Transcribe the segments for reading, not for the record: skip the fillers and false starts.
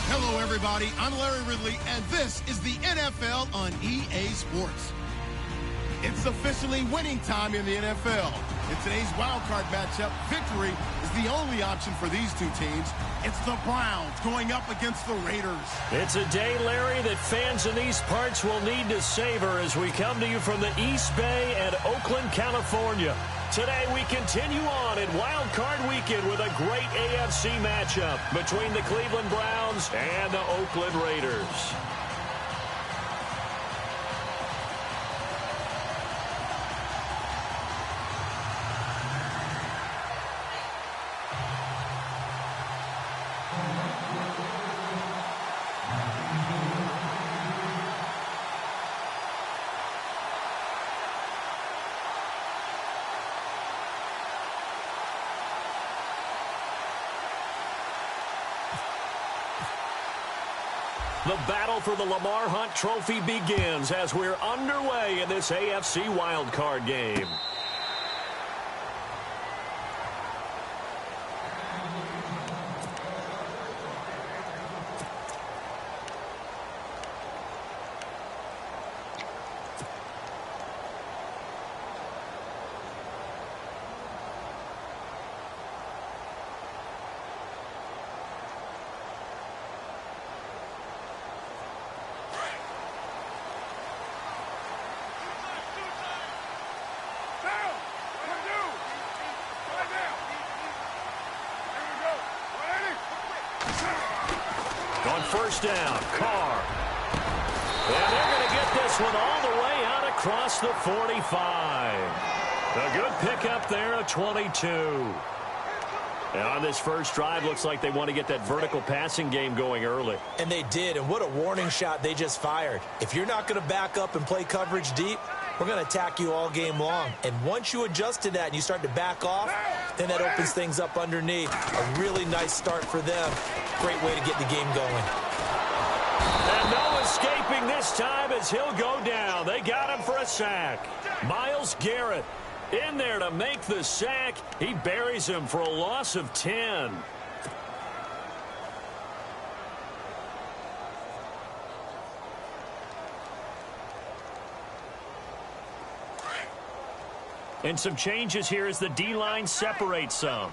Hello, everybody. I'm Larry Ridley, and this is the NFL on EA Sports. It's officially winning time in the NFL. In today's wildcard matchup, victory is the only option for these two teams. It's the Browns going up against the Raiders. It's a day, Larry, that fans in these parts will need to savor as we come to you from the East Bay and Oakland, California. Today, we continue on in Wild Card Weekend with a great AFC matchup between the Cleveland Browns and the Oakland Raiders. The battle for the Lamar Hunt Trophy begins as we're underway in this AFC wildcard game. On first down, Carr. And they're going to get this one all the way out across the 45. A good pickup there of 22. And on this first drive, looks like they want to get that vertical passing game going early. And they did, and what a warning shot they just fired. If you're not going to back up and play coverage deep, we're going to attack you all game long. And once you adjust to that and you start to back off, then that opens things up underneath. A really nice start for them. Great way to get the game going. And no escaping this time as he'll go down. They got him for a sack. Myles Garrett in there to make the sack. He buries him for a loss of 10. And some changes here as the D-line separates some.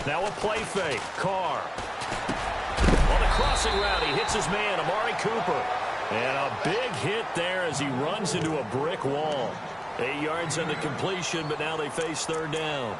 Now a play fake. Carr. On the crossing route, he hits his man, Amari Cooper. And a big hit there as he runs into a brick wall. 8 yards on the completion, but now they face third down.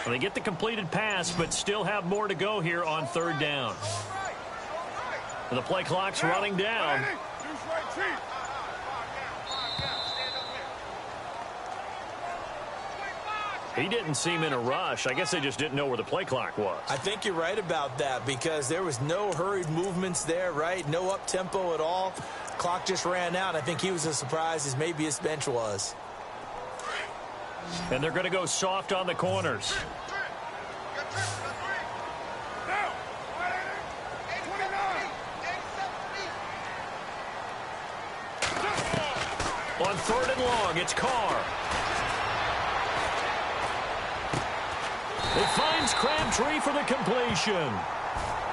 They get the completed pass, but still have more to go here on third down. And the play clock's running down. He didn't seem in a rush. I guess they just didn't know where the play clock was. I think you're right about that because there was no hurried movements there, right? No up-tempo at all. Clock just ran out. I think he was as surprised as maybe his bench was. And they're going to go soft on the corners. On third and long, it's Carr. It finds Crabtree for the completion.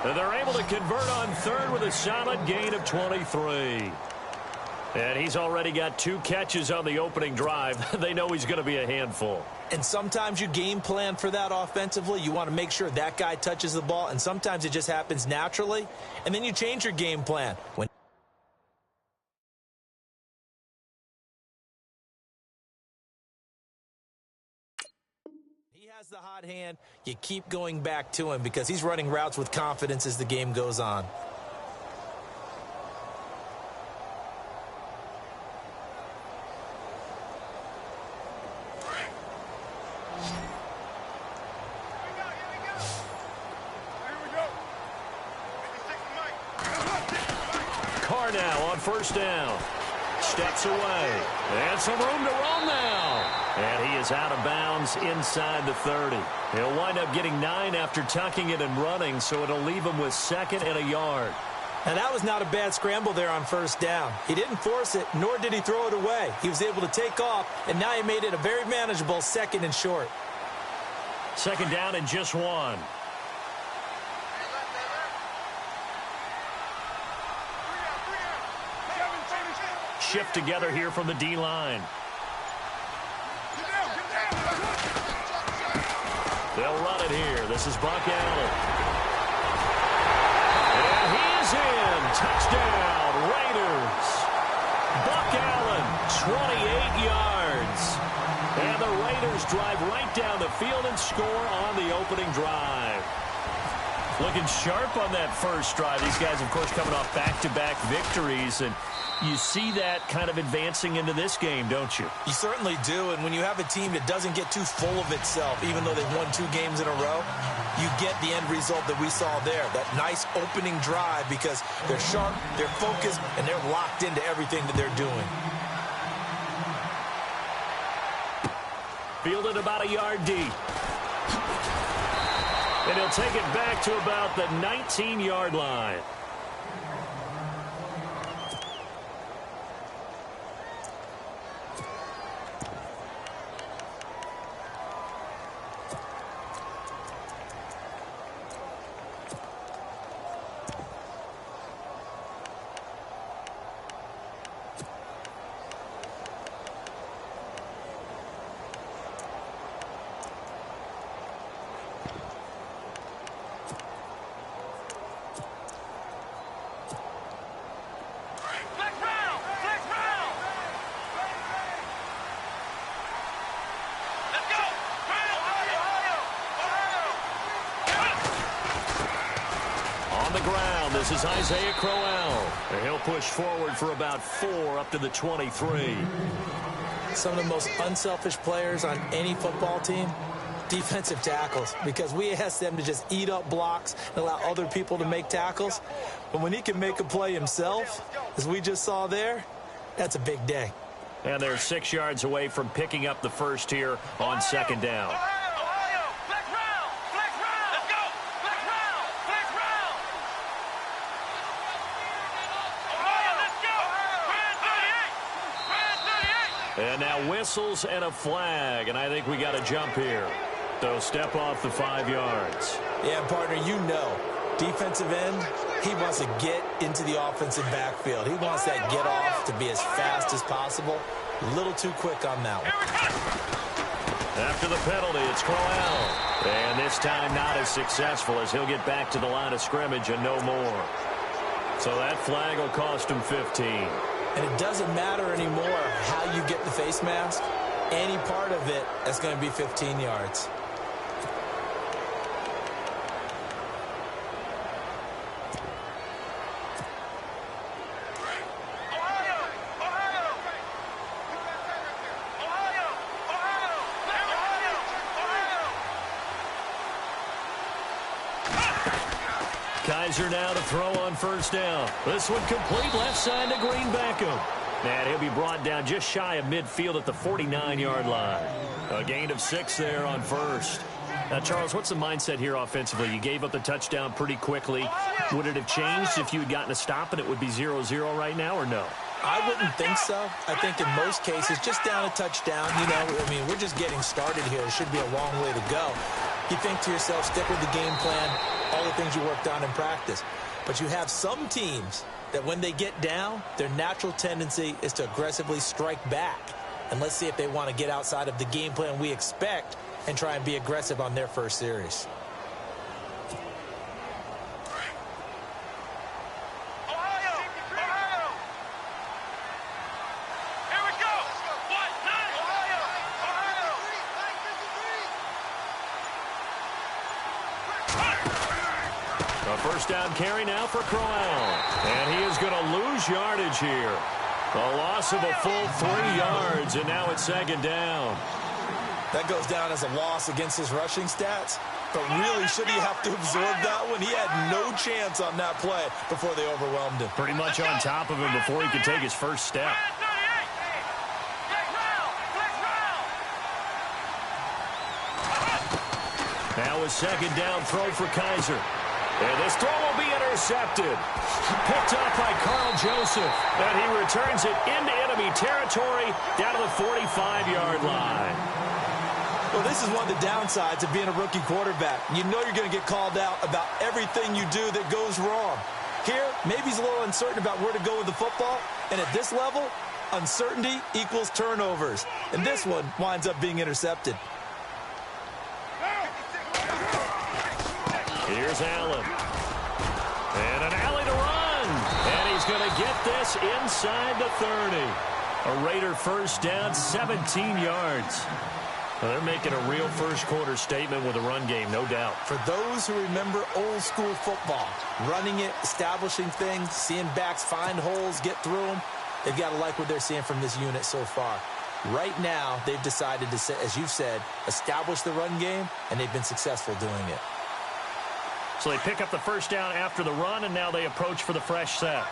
And they're able to convert on third with a solid gain of 23. And he's already got 2 catches on the opening drive. They know he's going to be a handful. And sometimes you game plan for that offensively. You want to make sure that guy touches the ball, and sometimes it just happens naturally. And then you change your game plan. He has the hot hand. You keep going back to him because he's running routes with confidence as the game goes on. are now on first down. Steps away. And some room to roam now. And he is out of bounds inside the 30. He'll wind up getting 9 after tucking it and running, so it'll leave him with 2nd and a yard. And that was not a bad scramble there on first down. He didn't force it, nor did he throw it away. He was able to take off, and now he made it a very manageable 2nd and short. 2nd down and just 1. Shift together here from the D-line. They'll run it here. This is Buck Allen. And he's in. Touchdown, Raiders. Buck Allen, 28 yards. And the Raiders drive right down the field and score on the opening drive. Looking sharp on that first drive. These guys, of course, coming off back-to-back victories, and you see that kind of advancing into this game, don't you? You certainly do, and when you have a team that doesn't get too full of itself, even though they've won 2 games in a row, you get the end result that we saw there, that nice opening drive, because they're sharp, they're focused, and they're locked into everything that they're doing. Fielded about a yard deep. And he'll take it back to about the 19-yard line. This is Isaiah Crowell. And he'll push forward for about 4 up to the 23. Some of the most unselfish players on any football team, defensive tackles, because we ask them to just eat up blocks and allow other people to make tackles. But when he can make a play himself, as we just saw there, that's a big day. And they're 6 yards away from picking up the first here on 2nd down. And now whistles and a flag, and I think we got a jump here. So step off the 5 yards. Yeah, partner, you know, defensive end, he wants to get into the offensive backfield. He wants that get off to be as fast as possible. A little too quick on that one. After the penalty, it's Crowell. And this time not as successful as he'll get back to the line of scrimmage and no more. So that flag will cost him 15. And it doesn't matter anymore how you get the face mask. Any part of it, that's going to be 15 yards. Kaiser now to throw on first down. This one complete left side to Greenbackham. And he'll be brought down just shy of midfield at the 49-yard line. A gain of 6 there on first. Now, Charles, what's the mindset here offensively? You gave up the touchdown pretty quickly. Would it have changed if you had gotten a stop and it would be 0-0 right now, or no? I wouldn't think so. I think in most cases, just down a touchdown, you know, I mean, we're just getting started here. It should be a long way to go. You think to yourself, stick with the game plan, all the things you worked on in practice. But you have some teams that when they get down, their natural tendency is to aggressively strike back. And let's see if they want to get outside of the game plan we expect and try and be aggressive on their first series. First down carry now for Crowell. And he is going to lose yardage here. A loss of a full 3 yards, and now it's 2nd down. That goes down as a loss against his rushing stats. But really, should he have to absorb that one? He had no chance on that play before they overwhelmed him. Pretty much on top of him before he could take his first step. Now a second down throw for Kaiser. And this throw will be intercepted. Picked up by Carl Joseph. And he returns it into enemy territory down to the 45-yard line. Well, this is one of the downsides of being a rookie quarterback. You know you're going to get called out about everything you do that goes wrong. Here, maybe he's a little uncertain about where to go with the football. And at this level, uncertainty equals turnovers. And this one winds up being intercepted. Here's Allen. And an alley to run. And he's going to get this inside the 30. A Raider first down, 17 yards. Well, they're making a real first-quarter statement with a run game, no doubt. For those who remember old-school football, running it, establishing things, seeing backs find holes, get through them, they've got to like what they're seeing from this unit so far. Right now, they've decided to, as you've said, establish the run game, and they've been successful doing it. So they pick up the first down after the run, and now they approach for the fresh set.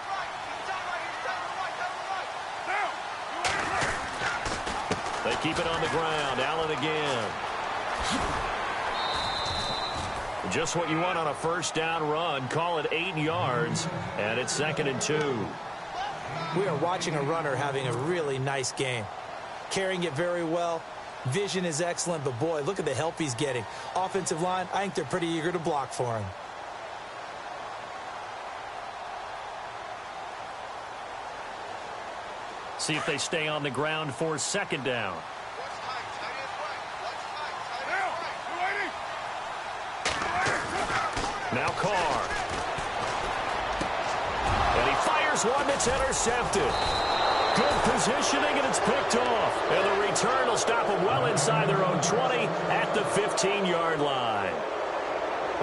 They keep it on the ground. Allen again. Just what you want on a first down run. Call it 8 yards, and it's 2nd and 2. We are watching a runner having a really nice game. Carrying it very well. Vision is excellent, but boy, look at the help he's getting. Offensive line, I think they're pretty eager to block for him. See if they stay on the ground for 2nd down. Now Carr. And he fires one that's intercepted. Good positioning, and it's picked off. And the return will stop them well inside their own 20 at the 15-yard line.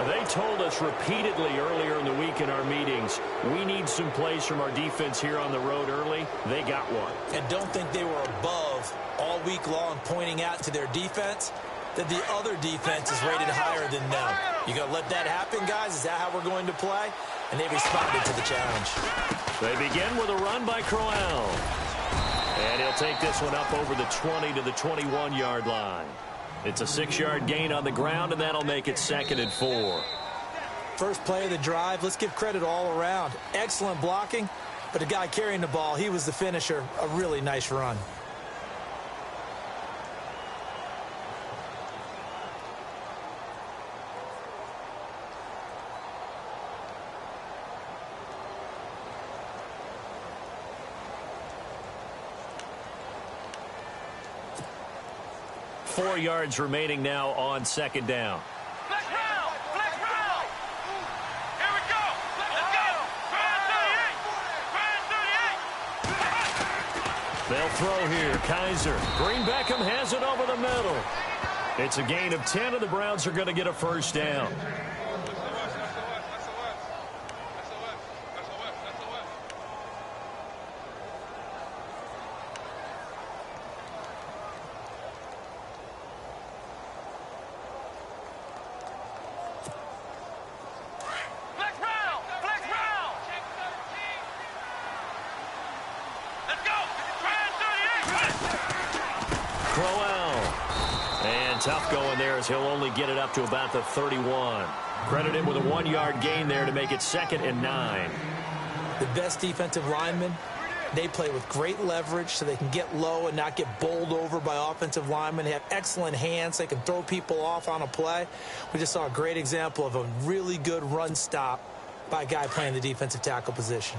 They told us repeatedly earlier in the week in our meetings, we need some plays from our defense here on the road early. They got one. And don't think they were above all week long pointing out to their defense that the other defense is rated higher than them. You going to let that happen, guys? Is that how we're going to play? And they responded to the challenge. They begin with a run by Crowell. And he'll take this one up over the 20 to the 21-yard line. It's a 6-yard gain on the ground, and that'll make it 2nd and 4. First play of the drive, let's give credit all around. Excellent blocking, but the guy carrying the ball, he was the finisher. A really nice run. Four yards remaining now on 2nd down. Flex round! Flex round! Here we go! Let's go! Browns 38! They'll throw here. Kaiser. Green Beckham has it over the middle. It's a gain of 10, and the Browns are going to get a first down. Tough going there as he'll only get it up to about the 31. Credit him with a 1-yard gain there to make it 2nd and 9. The best defensive linemen, they play with great leverage so they can get low and not get bowled over by offensive linemen. They have excellent hands. They can throw people off on a play. We just saw a great example of a really good run stop by a guy playing the defensive tackle position.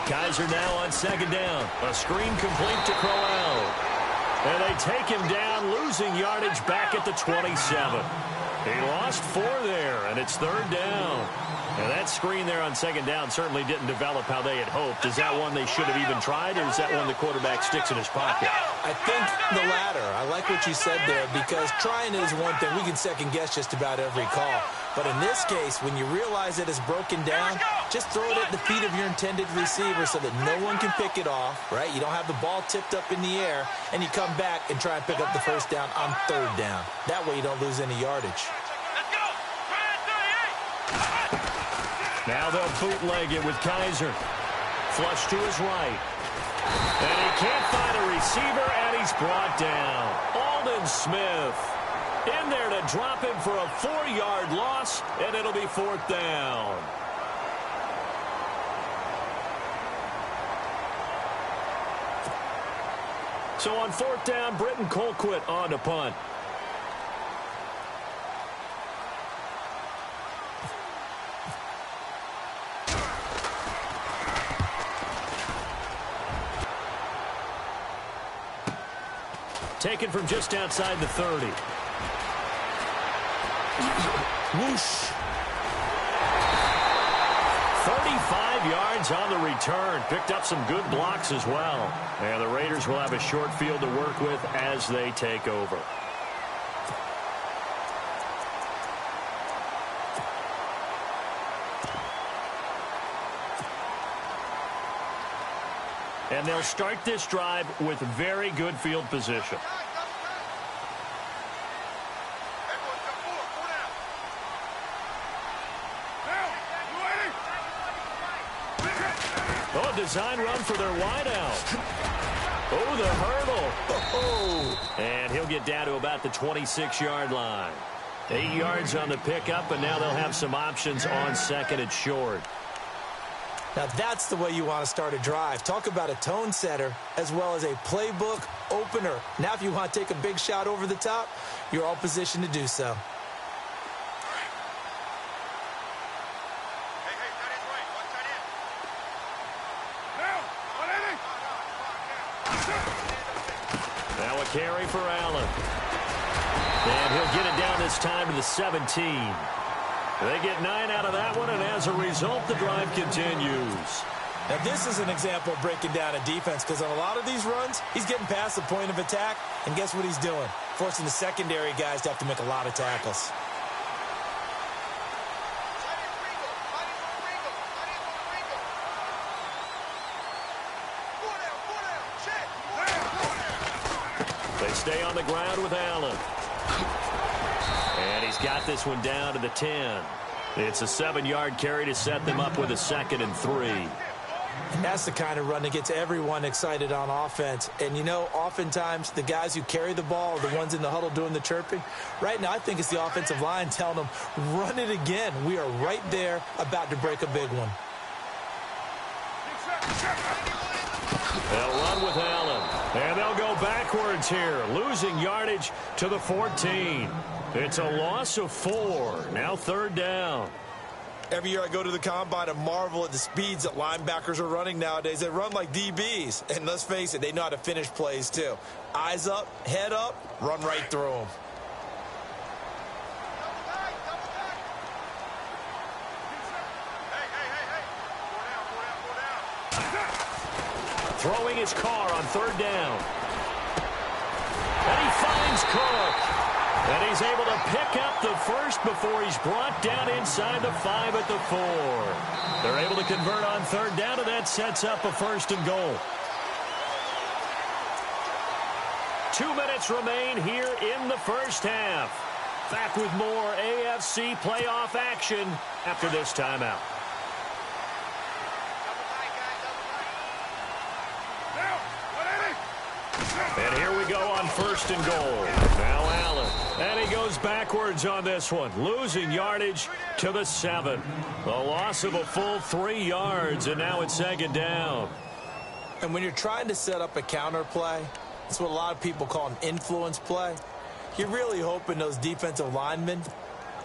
Kaiser now on 2nd down. A screen complete to Crowell. And they take him down, losing yardage back at the 27. He lost 4 there, and it's 3rd down. And that screen there on 2nd down certainly didn't develop how they had hoped. Is that one they should have even tried, or is that one the quarterback sticks in his pocket? I think the latter. I like what you said there because trying is one thing. We can second guess just about every call. But in this case, when you realize that it's broken down, just throw it at the feet of your intended receiver so that no one can pick it off, right? You don't have the ball tipped up in the air, and you come back and try and pick up the first down on third down. That way you don't lose any yardage. Let's go. 3 Now they'll bootleg it with Kaiser. Flush to his right. And he can't find a receiver, and he's brought down. Aldon Smith in there to drop him for a 4-yard loss, and it'll be 4th down. So on 4th down, Britton Colquitt on to punt. Taken from just outside the 30. Whoosh. 35 yards on the return. Picked up some good blocks as well. And the Raiders will have a short field to work with as they take over. And they'll start this drive with very good field position. Oh, a design run for their wideout. Oh, the hurdle. Oh, and he'll get down to about the 26-yard line. 8 yards on the pickup, and now they'll have some options on 2nd and short. Now that's the way you want to start a drive. Talk about a tone setter as well as a playbook opener. Now if you want to take a big shot over the top, you're all positioned to do so. Now a carry for Allen. And he'll get it down this time to the 17. They get 9 out of that one, and as a result, the drive continues. Now, this is an example of breaking down a defense because on a lot of these runs, he's getting past the point of attack, and guess what he's doing? Forcing the secondary guys to have to make a lot of tackles. They stay on the ground with Allen. And he's got this one down to the 10. It's a 7-yard carry to set them up with a 2nd and 3. And that's the kind of run that gets everyone excited on offense. And, you know, oftentimes the guys who carry the ball are the ones in the huddle doing the chirping. Right now, I think it's the offensive line telling them, run it again. We are right there about to break a big one. They'll run with Allen. And they'll go backwards here, losing yardage to the 14. It's a loss of 4. Now 3rd down. Every year I go to the combine and marvel at the speeds that linebackers are running nowadays. They run like DBs. And let's face it, they know how to finish plays too. Eyes up, head up, run right through them. Throwing his car on 3rd down. And he finds Cook. And he's able to pick up the first before he's brought down inside the 5 at the 4. They're able to convert on 3rd down, and that sets up a 1st and goal. 2 minutes remain here in the first half. Back with more AFC playoff action after this timeout. And here we go on 1st and goal. Now Allen. And he goes backwards on this one, losing yardage to the 7. A loss of a full 3 yards, and now it's 2nd down. And when you're trying to set up a counter play, it's what a lot of people call an influence play. You're really hoping those defensive linemen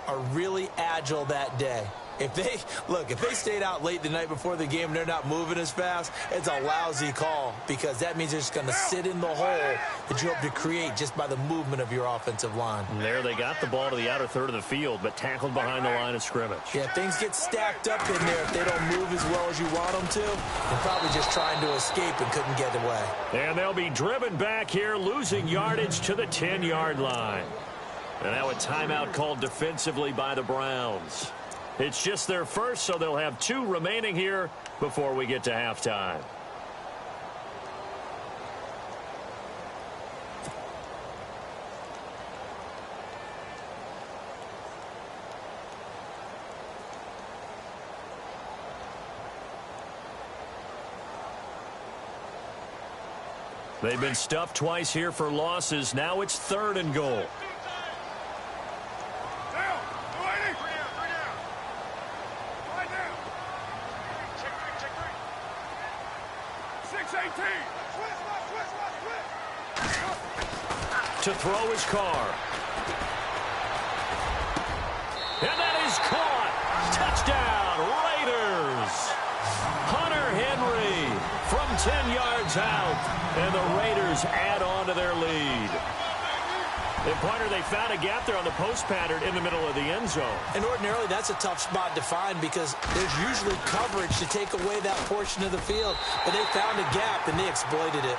are really agile that day. If they stayed out late the night before the game and they're not moving as fast, it's a lousy call because that means they're just going to sit in the hole that you hope to create just by the movement of your offensive line. And there they got the ball to the outer third of the field, but tackled behind the line of scrimmage. Yeah, things get stacked up in there if they don't move as well as you want them to. They're probably just trying to escape and couldn't get away. And they'll be driven back here, losing yardage to the 10-yard line. And now a timeout called defensively by the Browns. It's just their first, so they'll have 2 remaining here before we get to halftime. They've been stuffed twice here for losses. Now it's 3rd and goal. To throw his car. And that is caught. Touchdown, Raiders. Hunter Henry from 10 yards out. And the Raiders add on to their lead. And partner, they found a gap there on the post pattern in the middle of the end zone. And ordinarily, that's a tough spot to find because there's usually coverage to take away that portion of the field. But they found a gap, and they exploited it.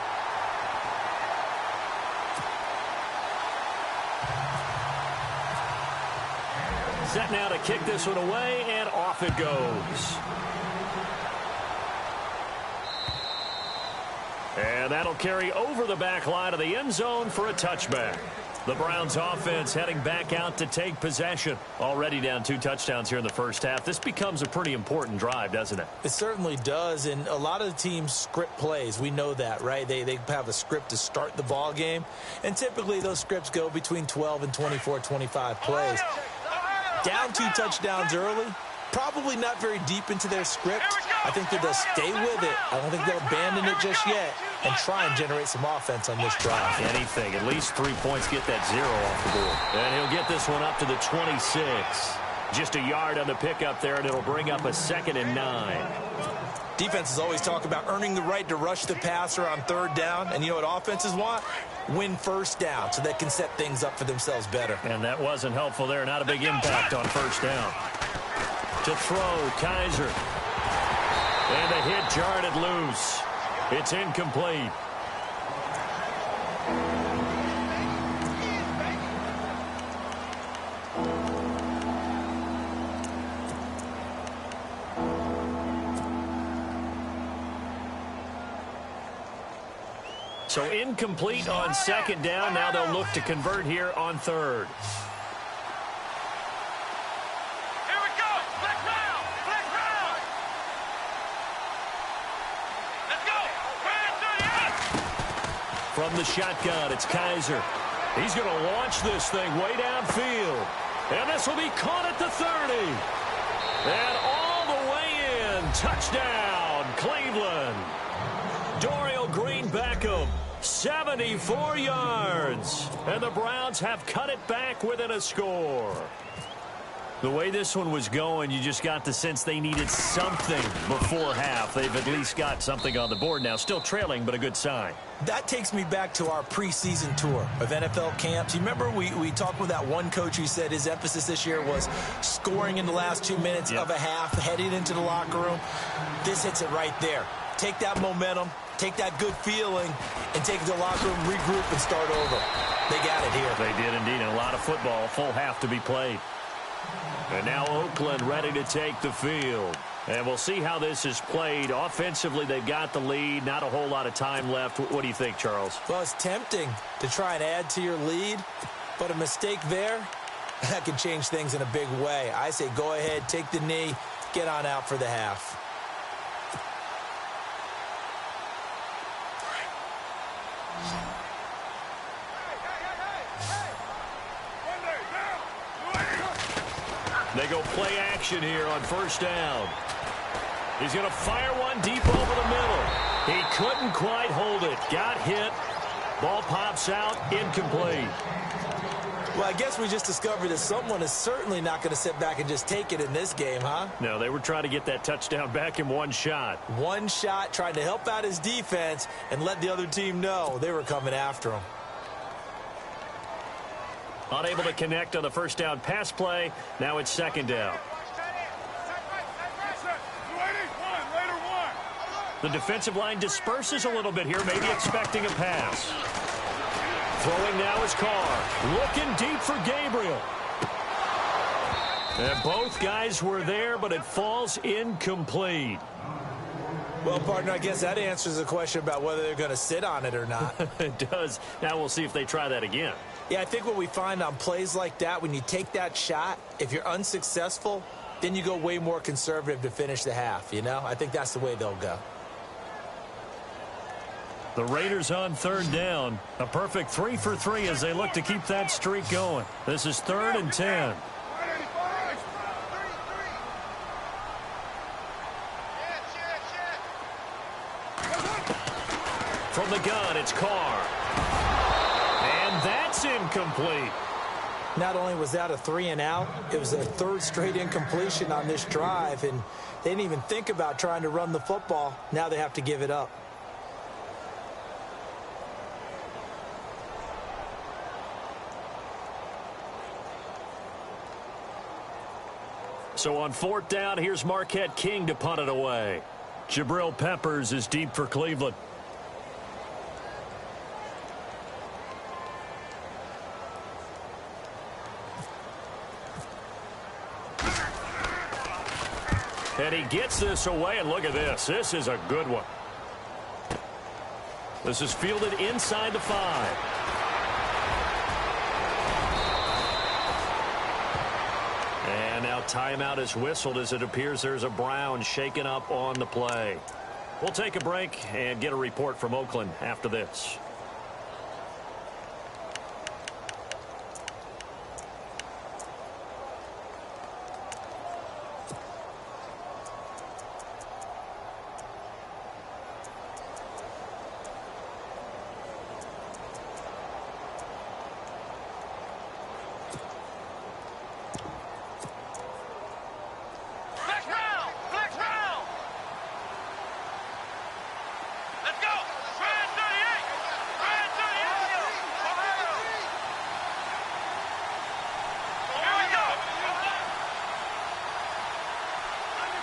Set now to kick this one away, and off it goes. And that'll carry over the back line of the end zone for a touchback. The Browns offense heading back out to take possession. Already down 2 touchdowns here in the first half. This becomes a pretty important drive, doesn't it? It certainly does, and a lot of the teams script plays. We know that, right? They have a script to start the ball game, and typically those scripts go between 12 and 24, 25 plays. Down 2 touchdowns early, probably not very deep into their script. I think that they'll stay with it. I don't think they'll abandon it just yet and try and generate some offense on this drive. Anything. At least 3 points, get that 0 off the board. And he'll get this one up to the 26. Just a yard on the pickup there, and it'll bring up a 2nd and 9. Defenses always talk about earning the right to rush the passer on 3rd down. And you know what offenses want? Win 1st down so they can set things up for themselves better. And that wasn't helpful there. Not a big impact on 1st down. To throw, Kaiser. And the hit jarred it loose. It's incomplete. So incomplete on 2nd down. Now they'll look to convert here on 3rd. Here we go. Flex round. Flex round. Let's go. From the shotgun, it's Kaiser. He's going to launch this thing way downfield. And this will be caught at the 30. And all the way in. Touchdown, Cleveland. Dorial Green-Beckham, 74 yards. And the Browns have cut it back within a score. The way this one was going, you just got the sense they needed something before half. They've at least got something on the board now. Still trailing, but a good sign. That takes me back to our preseason tour of NFL camps. You remember we talked with that one coach who said his emphasis this year was scoring in the last 2 minutes of a half, heading into the locker room. This hits it right there. Take that momentum, take that good feeling, and take it to the locker room, regroup, and start over. They got it here. They did indeed, and a lot of football, full half to be played. And now Oakland ready to take the field. And we'll see how this is played. Offensively, they've got the lead. Not a whole lot of time left. What do you think, Charles? Well, it's tempting to try and add to your lead, but a mistake there, that can change things in a big way. I say go ahead, take the knee, get on out for the half. They go play action here on 1st down. He's going to fire one deep over the middle. He couldn't quite hold it. Got hit. Ball pops out, incomplete. Well, I guess we just discovered that someone is certainly not going to sit back and just take it in this game, huh? No, they were trying to get that touchdown back in one shot. One shot, trying to help out his defense and let the other team know they were coming after him. Unable to connect on the first down pass play. Now it's second down. The defensive line disperses a little bit here, maybe expecting a pass. Throwing now is Carr. Looking deep for Gabriel. And both guys were there, but it falls incomplete. Well, partner, I guess that answers the question about whether they're going to sit on it or not. It does. Now we'll see if they try that again. Yeah, I think what we find on plays like that, when you take that shot, if you're unsuccessful, then you go way more conservative to finish the half, you know? I think that's the way they'll go. The Raiders on third down. A perfect 3 for 3 as they look to keep that streak going. This is 3rd and 10. From the gun, it's Carr. And that's incomplete. Not only was that a 3 and out, it was a 3rd straight incompletion on this drive, and they didn't even think about trying to run the football. Now they have to give it up. So on 4th down, here's Marquette King to punt it away. Jabril Peppers is deep for Cleveland. And he gets this away, and look at this. This is a good one. This is fielded inside the 5. And now timeout is whistled as it appears there's a Brown shaken up on the play. We'll take a break and get a report from Oakland after this.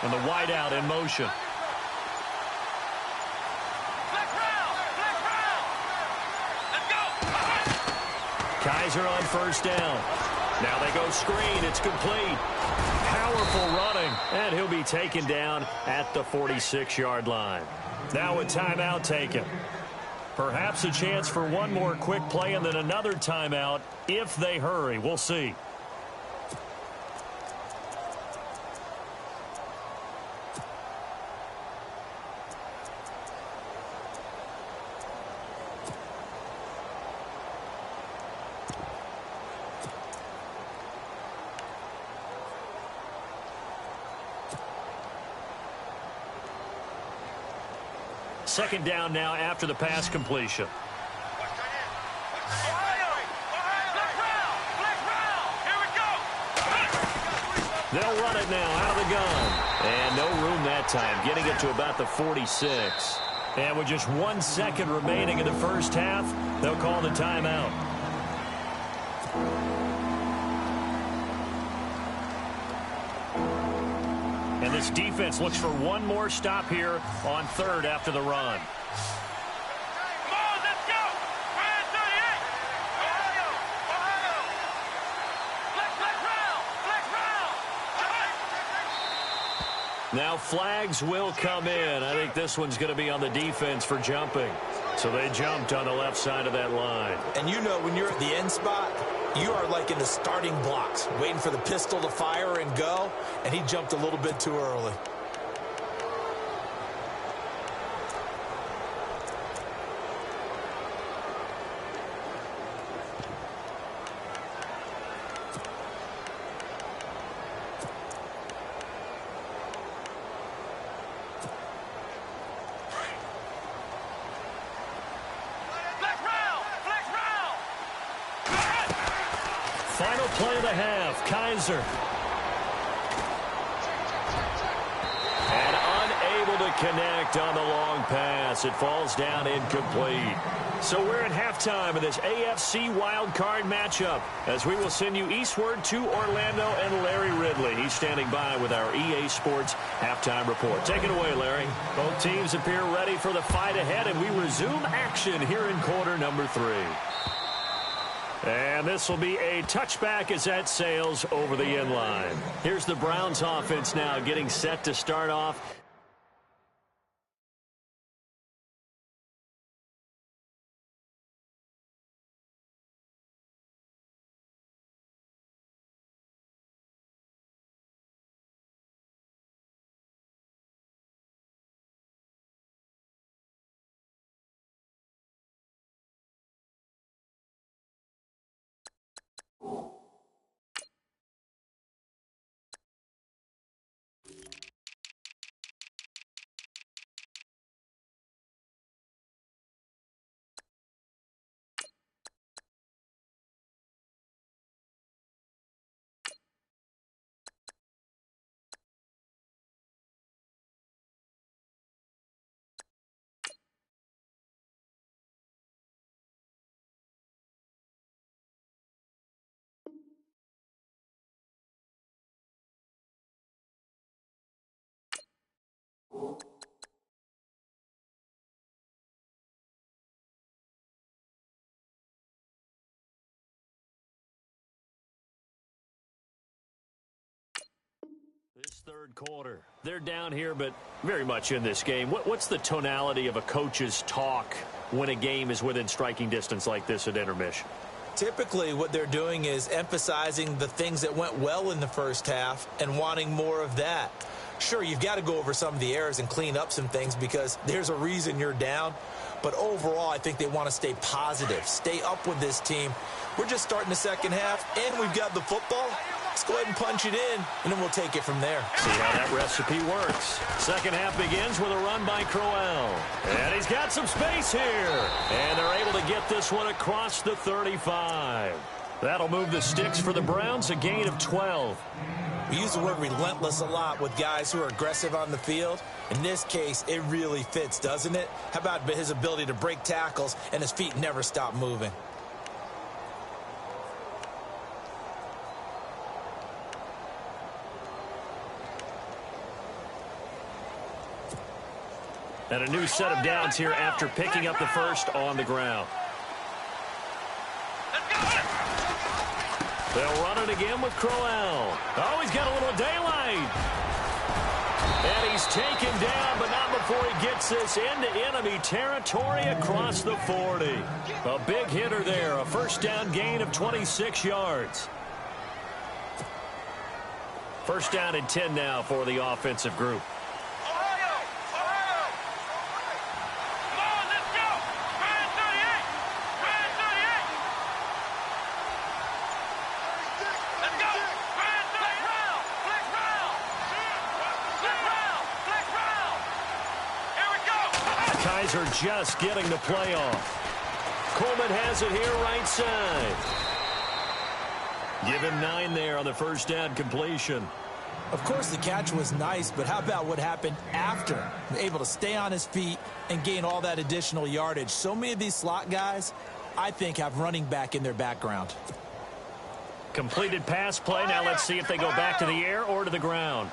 And the wideout in motion. Kaiser on first down. Now they go screen. It's complete. Powerful running. And he'll be taken down at the 46-yard line. Now a timeout taken. Perhaps a chance for one more quick play and then another timeout if they hurry. We'll see. Second down now after the pass completion. They'll run it now out of the gun. And no room that time, getting it to about the 46. And with just 1 second remaining in the first half, they'll call the timeout. And this defense looks for one more stop here on third after the run. Come on, let's go! Brand 38! Ohio! Ohio! Flex round! Now flags will come in. I think this one's going to be on the defense for jumping. So they jumped on the left side of that line. And you know when you're at the end spot, you are like in the starting blocks, waiting for the pistol to fire and go, and he jumped a little bit too early. Flex round! Final play of the half, Kaiser. And unable to connect on the long pass. It falls down incomplete. So we're at halftime of this AFC wildcard matchup as we will send you eastward to Orlando and Larry Ridley. He's standing by with our EA Sports halftime report. Take it away, Larry. Both teams appear ready for the fight ahead, and we resume action here in quarter number 3. And this will be a touchback as that sails over the end line. Here's the Browns offense now getting set to start off. This third quarter, they're down here, but very much in this game. What's the tonality of a coach's talk when a game is within striking distance like this at intermission? Typically, what they're doing is emphasizing the things that went well in the first half and wanting more of that. Sure, you've got to go over some of the errors and clean up some things because there's a reason you're down. But overall, I think they want to stay positive, stay up with this team. We're just starting the second half, and we've got the football. Let's go ahead and punch it in, and then we'll take it from there. See how that recipe works. Second half begins with a run by Crowell. And he's got some space here. And they're able to get this one across the 35. That'll move the sticks for the Browns, a gain of 12. We use the word relentless a lot with guys who are aggressive on the field. In this case, it really fits, doesn't it? How about his ability to break tackles and his feet never stop moving? And a new set of downs here after picking up the first on the ground. They'll run it again with Crowell. Oh, he's got a little daylight. And he's taken down, but not before he gets this into enemy territory across the 40. A big hitter there, a first down gain of 26 yards. First down and 10 now for the offensive group. Are just getting the play off. Coleman has it here right side. Give him 9 there on the first down completion. Of course, the catch was nice, but how about what happened after? Able to stay on his feet and gain all that additional yardage. So many of these slot guys, I think, have running back in their background. Completed pass play. Now let's see if they go back to the air or to the ground.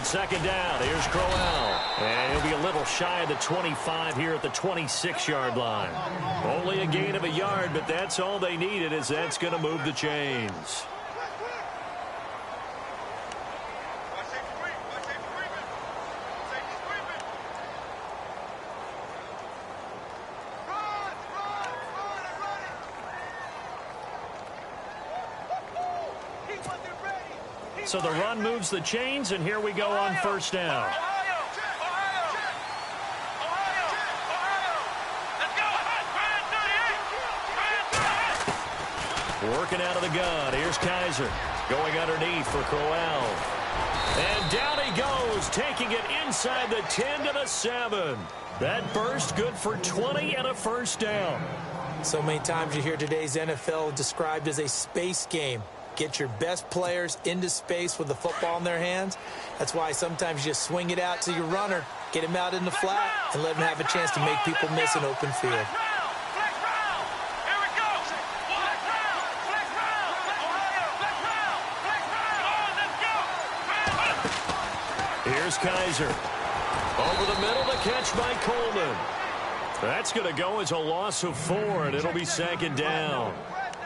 Second down, here's Crowell. And he'll be a little shy of the 25 here at the 26-yard line. Only a gain of a yard, but that's all they needed, as that's going to move the chains. So the run moves the chains, and here we go on first down. Working out of the gun. Here's Kaiser. Going underneath for Crowell. And down he goes, taking it inside the 10 to the 7. That burst good for 20 and a first down. So many times you hear today's NFL described as a space game. Get your best players into space with the football in their hands. That's why sometimes you just swing it out to your runner, get him out in the flat, and let him have a chance to make people miss an open field. Here's Kaiser. Over the middle, the catch by Coleman. That's going to go as a loss of 4, and it'll be second down.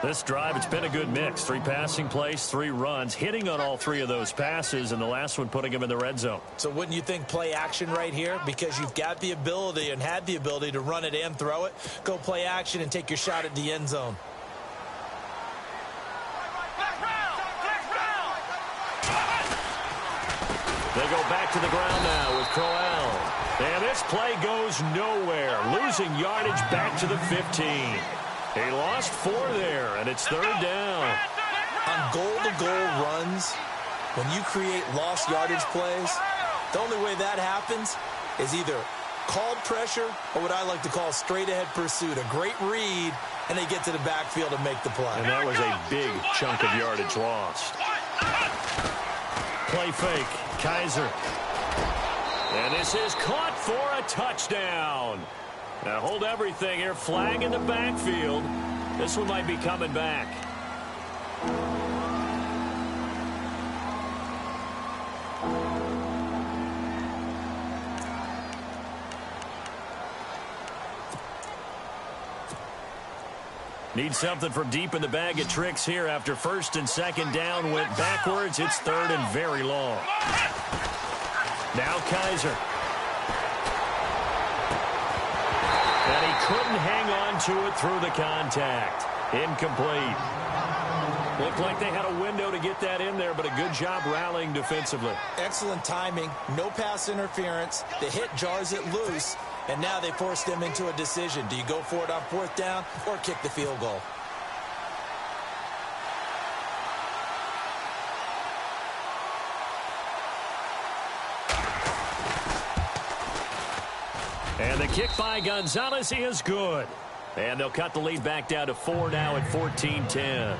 This drive, it's been a good mix. 3 passing plays, 3 runs, hitting on all 3 of those passes, and the last one putting him in the red zone. So wouldn't you think play action right here? Because you've got the ability and had the ability to run it and throw it. Go play action and take your shot at the end zone. They go back to the ground now with Crowell. And this play goes nowhere. Losing yardage back to the 15. He lost 4 there, and it's third down. On goal-to-goal runs, when you create lost yardage plays, the only way that happens is either called pressure or what I like to call straight-ahead pursuit. A great read, and they get to the backfield and make the play. And that was a big chunk of yardage lost. Play fake. Kaiser. And this is caught for a touchdown. Now hold everything here. Flag in the backfield. This one might be coming back. Need something from deep in the bag of tricks here after first and second down went backwards. It's third and very long. Now Kaiser. And he couldn't hang on to it through the contact. Incomplete. Looked like they had a window to get that in there, but a good job rallying defensively. Excellent timing. No pass interference. The hit jars it loose. And now they forced them into a decision. Do you go for it on 4th down or kick the field goal? And the kick by Gonzalez is good. And they'll cut the lead back down to 4 now at 14-10.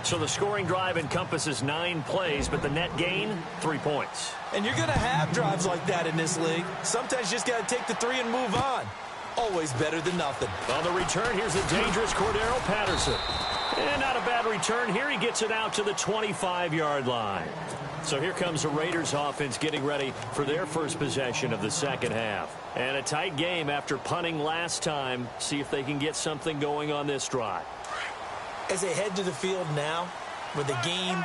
So the scoring drive encompasses 9 plays, but the net gain, 3 points. And you're going to have drives like that in this league. Sometimes you just got to take the 3 and move on. Always better than nothing. On the return, here's the dangerous Cordero Patterson. And not a bad return here. He gets it out to the 25-yard line. So here comes the Raiders offense getting ready for their first possession of the second half. And a tight game after punting last time. See if they can get something going on this drive. As they head to the field now, with the game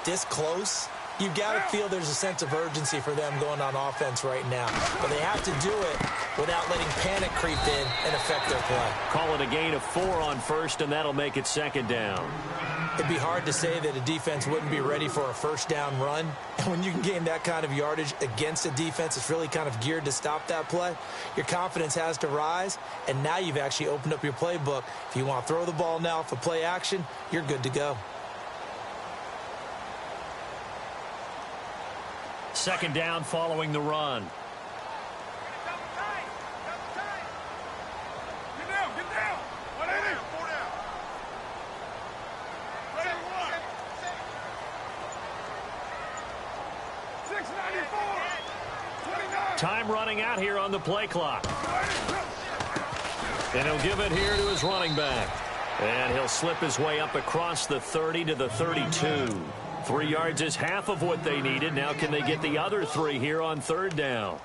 this close, you've got to feel there's a sense of urgency for them going on offense right now. But they have to do it without letting panic creep in and affect their play. Call it a gain of 4 on first, and that'll make it second down. It'd be hard to say that a defense wouldn't be ready for a first down run. And when you can gain that kind of yardage against a defense that's really kind of geared to stop that play, your confidence has to rise. And now you've actually opened up your playbook. If you want to throw the ball now for play action, you're good to go. Second down following the run. Time running out here on the play clock. And he'll give it here to his running back. And he'll slip his way up across the 30 to the 32. 3 yards is half of what they needed. Now can they get the other 3 here on third down?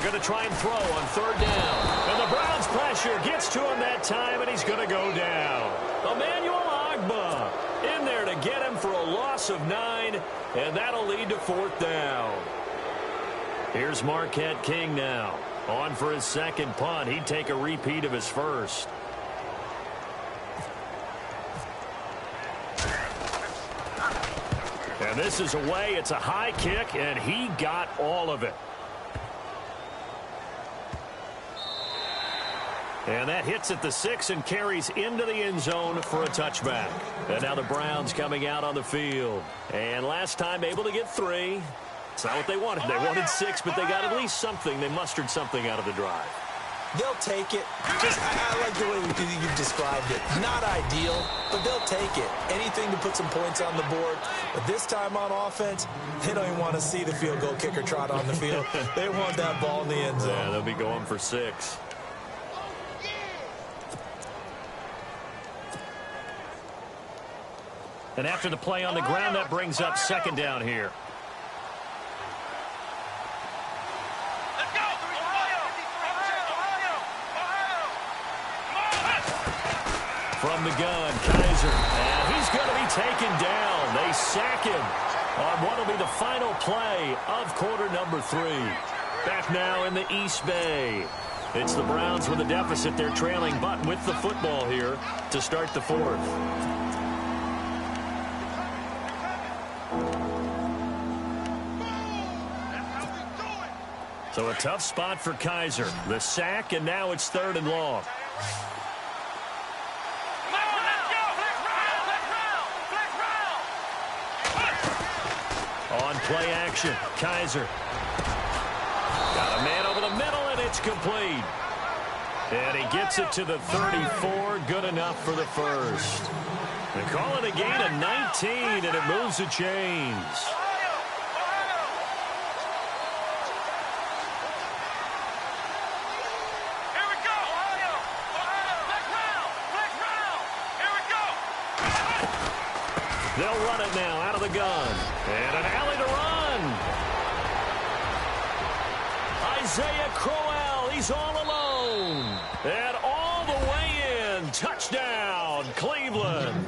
Going to try and throw on third down. And the Browns pressure gets to him that time, and he's going to go down. Emmanuel Ogbah in there to get him for a loss of 9, and that'll lead to 4th down. Here's Marquette King now. On for his second punt. He'd take a repeat of his first. And this is away. It's a high kick, and he got all of it. And that hits at the 6 and carries into the end zone for a touchback. And now the Browns coming out on the field. And last time able to get 3. It's not what they wanted. They wanted 6, but they got at least something. They mustered something out of the drive. They'll take it. I like the way you've described it. Not ideal, but they'll take it. Anything to put some points on the board. But this time on offense, they don't even want to see the field goal kicker trot on the field. They want that ball in the end zone. Yeah, they'll be going for 6. And after the play on the ground, that brings up second down here. From the gun, Kaiser. And he's going to be taken down. They sack him on what will be the final play of quarter number 3. Back now in the East Bay. It's the Browns with a deficit. They're trailing, but with the football here to start the 4th. So a tough spot for Kaiser. The sack, and now it's 3rd and long. On play action, Kaiser. Got a man over the middle, and it's complete. And he gets it to the 34. Good enough for the first. They call it a gain of 19, and it moves the chains. They'll run it now out of the gun. And an alley to run. Isaiah Crowell, he's all alone. And all the way in. Touchdown, Cleveland.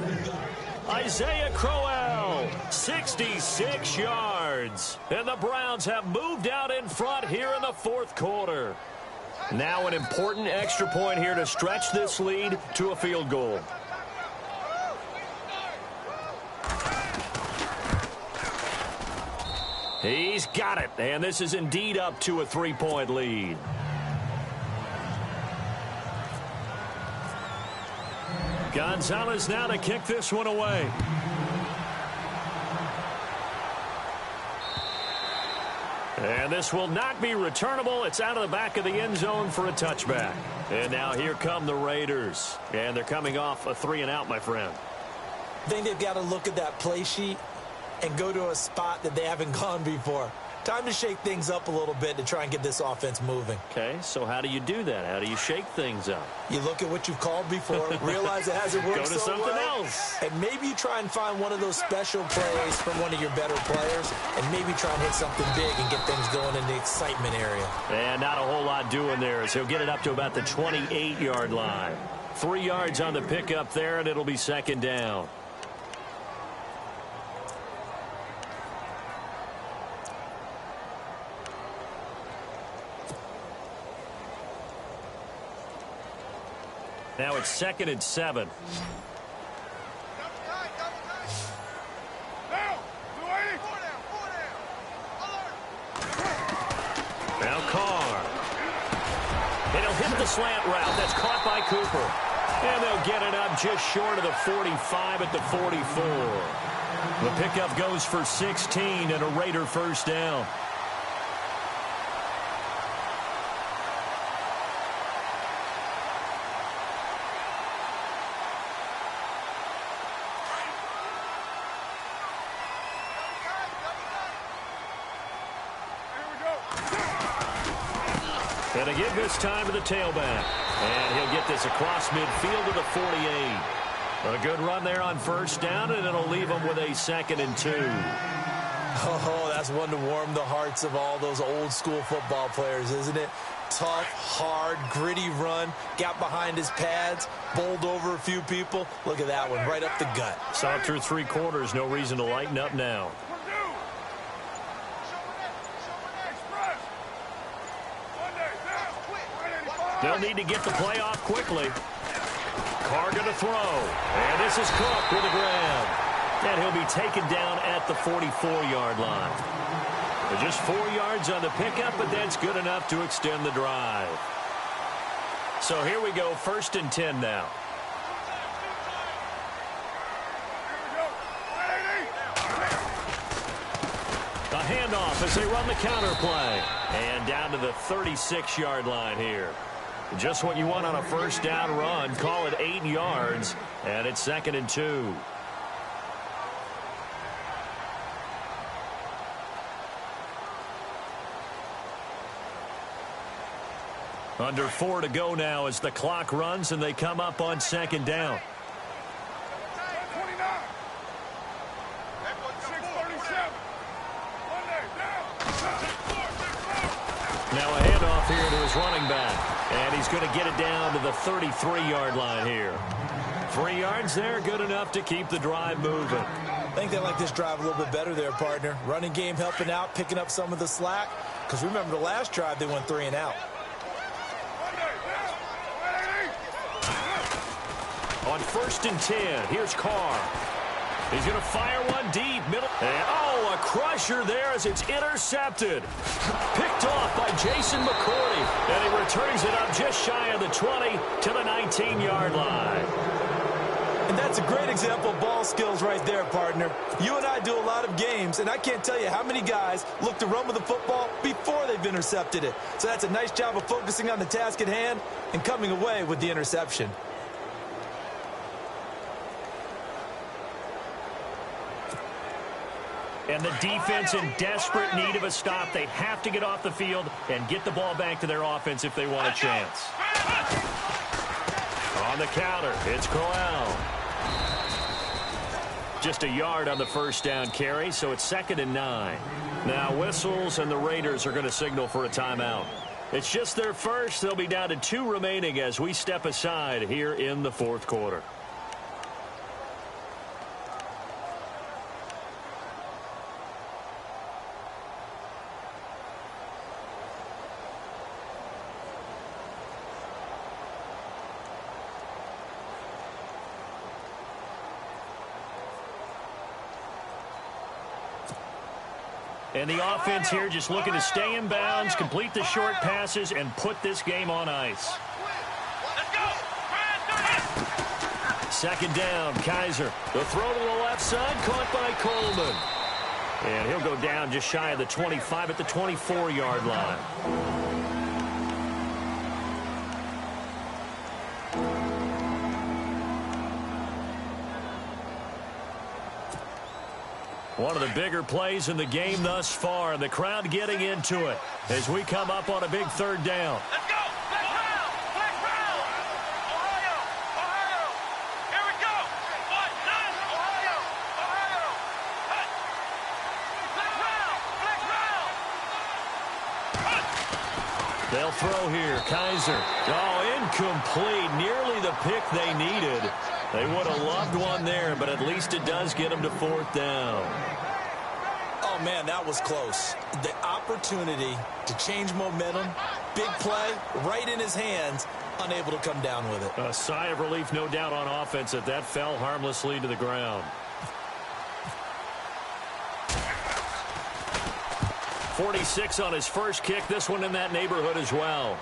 Isaiah Crowell, 66 yards. And the Browns have moved out in front here in the 4th quarter. Now an important extra point here to stretch this lead to a field goal. He's got it, and this is indeed up to a 3-point lead. Gonzalez now to kick this one away. And this will not be returnable. It's out of the back of the end zone for a touchback. And now here come the Raiders. And they're coming off a 3-and-out, my friend. I think they've got to look at that play sheet and go to a spot that they haven't gone before. Time to shake things up a little bit to try and get this offense moving. Okay, so how do you do that? How do you shake things up? You look at what you've called before, realize it hasn't worked Go to something else. and maybe you try and find one of those special plays from one of your better players, and maybe try and hit something big and get things going in the excitement area. And not a whole lot doing there, as he'll get it up to about the 28-yard line. 3 yards on the pickup there, and it'll be second down. Now it's 2nd and 7. Now Carr. And he'll hit the slant route. That's caught by Cooper. And they'll get it up just short of the 45 at the 44. The pickup goes for 16 and a Raider first down. And again this time to the tailback. And he'll get this across midfield to the 48. A good run there on first down, and it'll leave him with a 2nd and 2. Oh, that's one to warm the hearts of all those old school football players, isn't it? Tough, hard, gritty run. Got behind his pads, bowled over a few people. Look at that one, right up the gut. Saw it through 3 quarters. No reason to lighten up now. They'll need to get the play off quickly. Carr going to throw. And this is Cook with the grab. And he'll be taken down at the 44-yard line. Just 4 yards on the pickup, but that's good enough to extend the drive. So here we go, 1st and 10 now. A handoff as they run the counter play. And down to the 36-yard line here. Just what you want on a 1st down run. Call it 8 yards, and it's 2nd and 2. Under 4 to go now as the clock runs and they come up on 2nd down. Now a handoff here to his running back. And he's going to get it down to the 33-yard line here. 3 yards there, good enough to keep the drive moving. I think they like this drive a little bit better there, partner. Running game helping out, picking up some of the slack. Because remember the last drive, they went 3 and out. On 1st and 10, here's Carr. He's going to fire one deep, middle. And, oh, a crusher there as it's intercepted. Picked off by Jason McCourty. And he returns it up just shy of the 20 to the 19-yard line. And that's a great example of ball skills right there, partner. You and I do a lot of games, and I can't tell you how many guys look to run with the football before they've intercepted it. So that's a nice job of focusing on the task at hand and coming away with the interception. And the defense in desperate need of a stop. They have to get off the field and get the ball back to their offense if they want a chance. On the counter, it's Corral. Just a yard on the 1st down carry, so it's 2nd and 9. Now whistles, and the Raiders are going to signal for a timeout. It's just their first. They'll be down to 2 remaining as we step aside here in the 4th quarter. And the offense here just looking to stay in bounds, complete the short passes, and put this game on ice. Let's go. 2nd down, Kaiser. The throw to the left side, caught by Coleman. And he'll go down just shy of the 25 at the 24-yard line. One of the bigger plays in the game thus far, and the crowd getting into it as we come up on a big 3rd down. Let's go. Flex round. Flex round. Ohio. Ohio. Here we go. 1, 9. Ohio. Ohio. Hut. Flex round. Flex round. Hut. They'll throw here. Kaiser. Oh, incomplete. Nearly the pick they needed. They would have loved one there, but at least it does get them to 4th down. Oh, man, that was close. The opportunity to change momentum, big play, right in his hands, unable to come down with it. A sigh of relief, no doubt, on offense that that fell harmlessly to the ground. 46 on his first kick. This one in that neighborhood as well.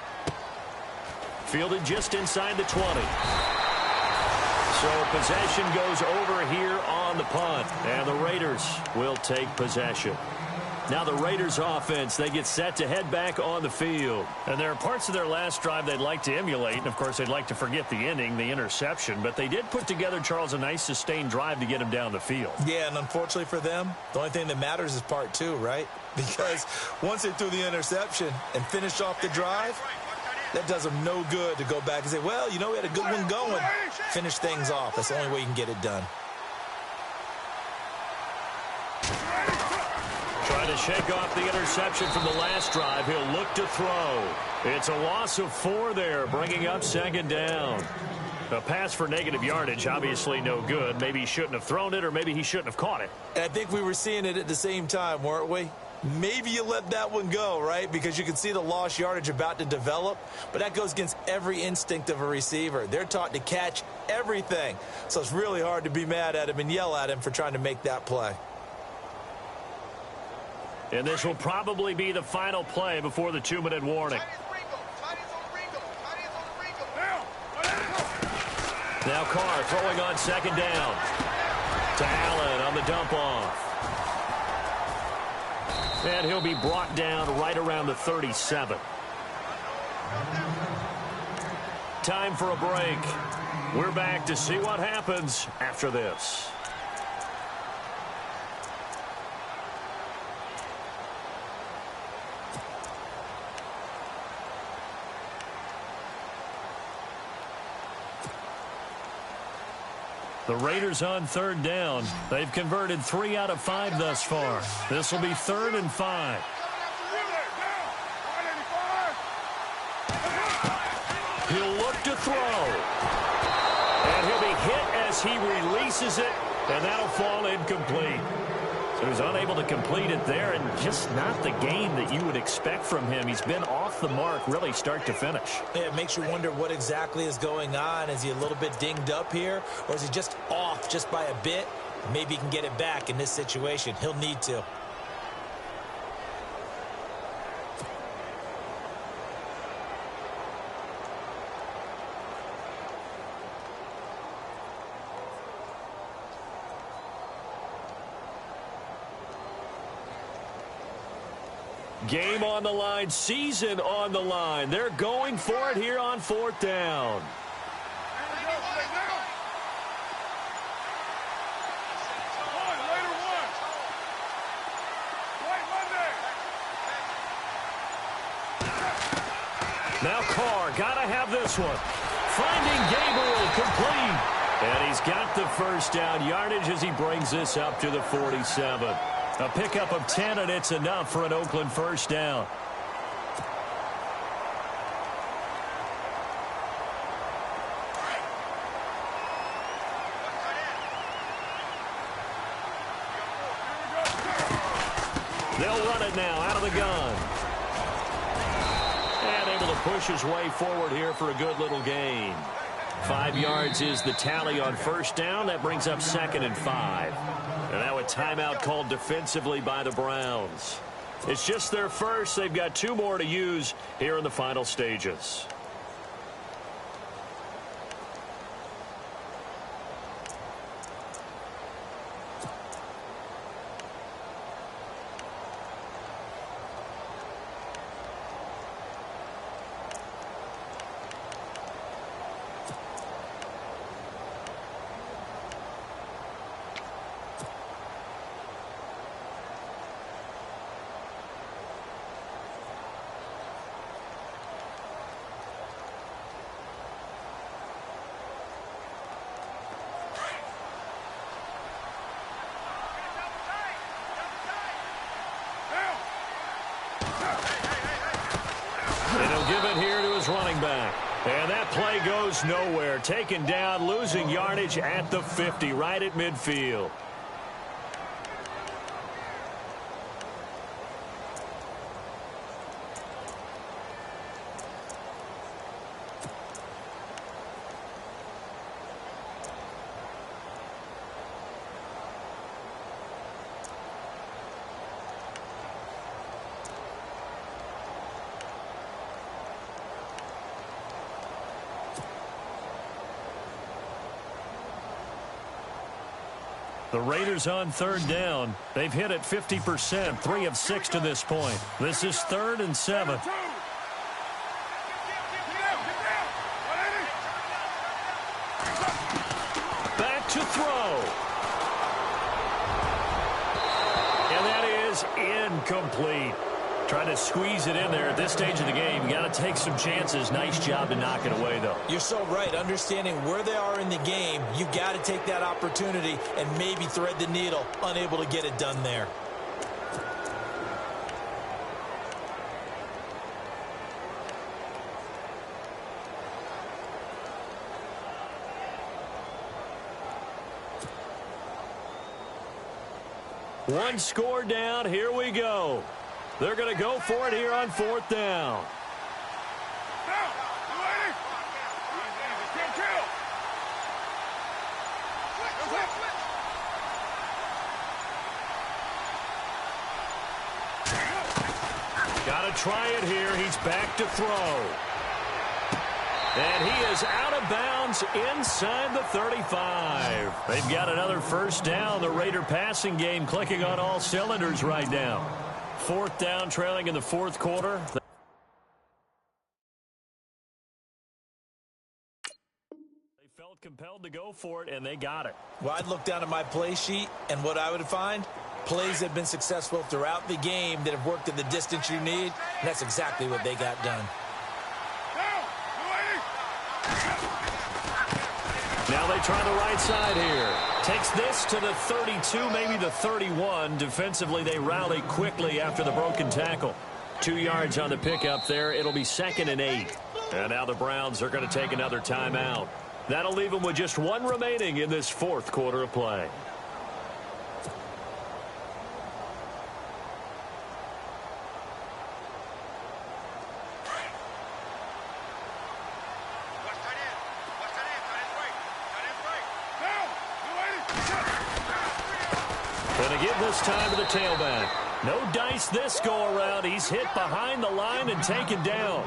Fielded just inside the 20. So possession goes over here on the punt, and the Raiders will take possession. Now the Raiders offense, they get set to head back on the field. And there are parts of their last drive they'd like to emulate, and of course they'd like to forget the ending, the interception, but they did put together, Charles, a nice sustained drive to get him down the field. Yeah, and unfortunately for them, the only thing that matters is part 2, right? Because once they threw the interception and finished off the drive, that does them no good to go back and say, well, you know, we had a good one going. Finish things off. That's the only way you can get it done. Trying to shake off the interception from the last drive. He'll look to throw. It's a loss of 4 there, bringing up 2nd down. A pass for negative yardage, obviously no good. Maybe he shouldn't have thrown it, or maybe he shouldn't have caught it. And I think we were seeing it at the same time, weren't we? Maybe you let that one go, right? Because you can see the lost yardage about to develop, but that goes against every instinct of a receiver. They're taught to catch everything, so it's really hard to be mad at him and yell at him for trying to make that play. And this will probably be the final play before the 2-minute warning. Now Carr throwing on second down. To Allen on the dump off. And he'll be brought down right around the 37. Time for a break. We're back to see what happens after this. The Raiders on third down. They've converted 3 out of 5 thus far. This will be 3rd and 5. He'll look to throw. And he'll be hit as he releases it, and that'll fall incomplete. So he's unable to complete it there, and just not the game that you would expect from him. He's been off the mark really start to finish. Yeah, it makes you wonder what exactly is going on. Is he a little bit dinged up here, or is he just off just by a bit? Maybe he can get it back in this situation. He'll need to. Game on the line, season on the line. They're going for it here on 4th down. Now Carr, gotta have this one. Finding Gabriel complete. And he's got the first down yardage as he brings this up to the 47. A pickup of 10, and it's enough for an Oakland first down. They'll run it now out of the gun. And able to push his way forward here for a good little gain. 5 yards is the tally on first down. That brings up 2nd and 5. And now a timeout called defensively by the Browns. It's just their first. They've got 2 more to use here in the final stages. And he'll give it here to his running back. And that play goes nowhere. Taken down, losing yardage at the 50, right at midfield. The Raiders on third down. They've hit it 50%, 3 of 6 to this point. This is 3rd and 7. Back to throw. And that is incomplete. Trying to squeeze it in there at this stage of the game. You got to take some chances. Nice job to knock it away, though. You're so right. Understanding where they are in the game, you got to take that opportunity and maybe thread the needle. Unable to get it done there. One score down. Here we go. They're going to go for it here on 4th down. Got to try it here. He's back to throw. And he is out of bounds inside the 35. They've got another first down. The Raider passing game clicking on all cylinders right now. 4th down, trailing in the 4th quarter. They felt compelled to go for it, and they got it. Well, I'd look down at my play sheet, and what I would find, plays have been successful throughout the game that have worked at the distance you need, and that's exactly what they got done. Now they try the right side here. Takes this to the 32, maybe the 31. Defensively, they rally quickly after the broken tackle. 2 yards on the pickup there. It'll be 2nd and 8. And now the Browns are going to take another timeout. That'll leave them with just 1 remaining in this 4th quarter of play. Going to give this time to the tailback. No dice this go-around. He's hit behind the line and taken down.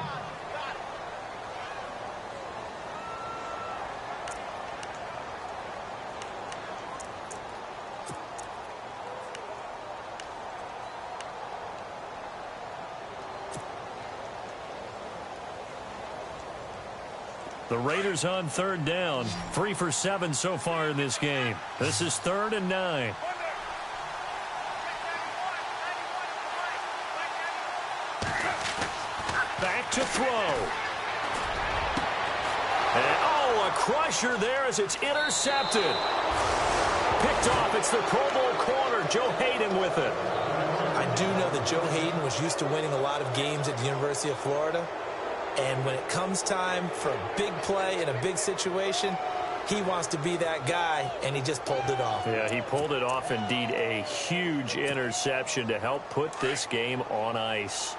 The Raiders on 3rd down. 3 for 7 so far in this game. This is 3rd and 9. Back to throw. And, oh, a crusher there as it's intercepted. Picked off. It's the Pro Bowl corner, Joe Hayden, with it. I do know that Joe Hayden was used to winning a lot of games at the University of Florida. And when it comes time for a big play in a big situation, he wants to be that guy, and he just pulled it off. Yeah, he pulled it off. Indeed, a huge interception to help put this game on ice.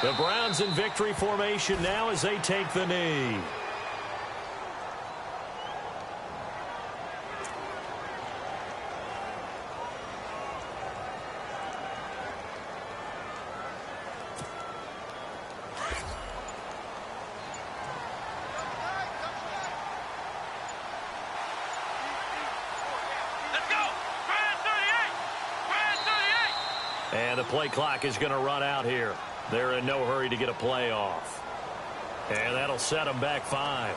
The Browns in victory formation now as they take the knee. And the play clock is going to run out here. They're in no hurry to get a play off. And that'll set them back 5.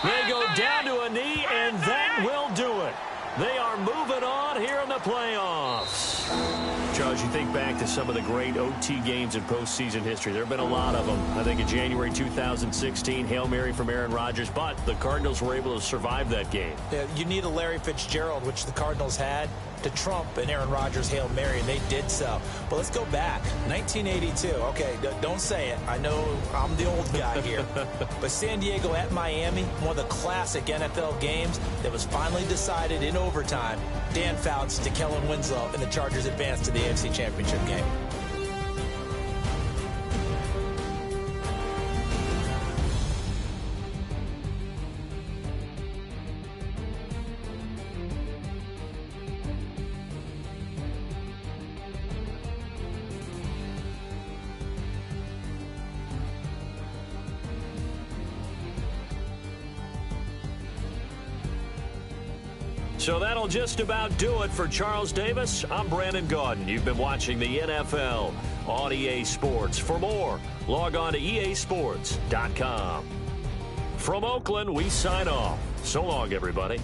They go down to a knee, and that will do it. They are moving on here in the playoffs. Charles, you think back to some of the great OT games in postseason history. There have been a lot of them. I think in January 2016, Hail Mary from Aaron Rodgers, but the Cardinals were able to survive that game. Yeah, you need a Larry Fitzgerald, which the Cardinals had, to trump an Aaron Rodgers Hail Mary, and they did so. But let's go back. 1982. Okay, don't say it. I know I'm the old guy here. But San Diego at Miami, one of the classic NFL games that was finally decided in overtime. Dan Fouts to Kellen Winslow, and the Chargers advanced to the AFC Championship game. So that'll just about do it for Charles Davis. I'm Brandon Gaudin. You've been watching the NFL on EA Sports. For more, log on to easports.com. From Oakland, we sign off. So long, everybody.